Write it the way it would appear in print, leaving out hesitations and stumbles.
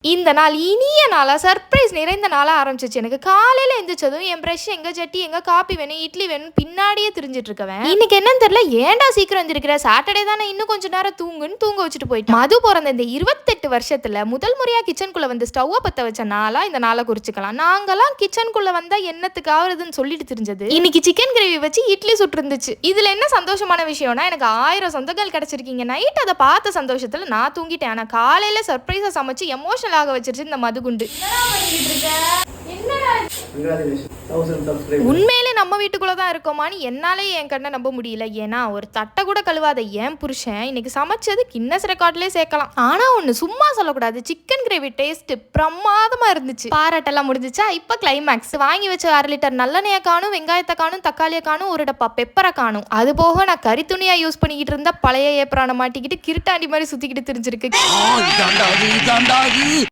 இந்த நாள் இனிய நாளா சர்ப்ரைஸ் நிறைந்த நாளா ஆரம்பிச்சிச்சு. எனக்கு காலையில எந்திரிச்சதும் என் பிரஷ் எங்க, ஜட்டி எங்க, காப்பி வேணும், இட்லி வேணும் பின்னாடியே திரிஞ்சிட்டு இருக்கவன் இன்னைக்கு என்னன்னு தெரியல, ஏன்டா சீக்கிரம் எந்திரிக்கிற, சாட்டர்டே தானே, இன்னும் கொஞ்ச நேரம் தூங்குன்னு தூங்க வச்சுட்டு போயிட்டு மது பிறந்த இந்த 28 வருஷத்துல முதல் முறையா கிச்சனுக்குள்ள வந்து ஸ்டவ்வை பத்த வச்ச நாளா இந்த நாளை குறிச்சுக்கலாம். நாங்கெல்லாம் கிச்சனுக்குள்ள வந்தா என்னத்துக்கு ஆகுறதுன்னு சொல்லிட்டு தெரிஞ்சது. இன்னைக்கு சிக்கன் கிரேவி வச்சு இட்லி சுட்டு இருந்துச்சு. இதுல என்ன சந்தோஷமான விஷயம்னா, எனக்கு 1000 சொந்தங்கள் கிடைச்சிருக்கீங்க. நைட் அதை பார்த்த சந்தோஷத்துல நான் தூங்கிட்டேன். ஆனா காலையில சர்ப்ரைஸா சமைச்சு எமோஷனல் ஆக வச்சிருச்சு இந்த மதுகுண்டு. உண்மையிலே நம்ம வீட்டுக்குள்ளதான் இருக்கோமான்னு என்னாலே என் கண்ணை நம்ப முடியல. ஏன்னா ஒரு தட்டை கூட கழுவாத என் புருஷன் இன்னைக்கு சமைச்சது கின்னஸ் ரெக்கார்ட்லயே சேர்க்கலாம். ஆனா ஒண்ணு சும்மா சொல்லக்கூடாது, சிக்கன் கிரேவி டேஸ்ட் பிரமாதமா இருந்துச்சு. பாராட்டெல்லாம் முடிஞ்சிச்சா? இப்ப கிளைமேக்ஸ். வாங்கி வச்ச 1/2 லிட்டர் நல்லெண்ணெயை காணும், வெங்காயத்தை காணும், தக்காளியை காணும், ஒரு டப்பா பெப்பரை காணும். அது போக நான் கறி துணியா யூஸ் பண்ணிக்கிட்டு இருந்த பழைய ஏப்ரான மாட்டிக்கிட்டு கிருட்டாண்டி மாதிரி சுத்திக்கிட்டு தெரிஞ்சிருக்கு.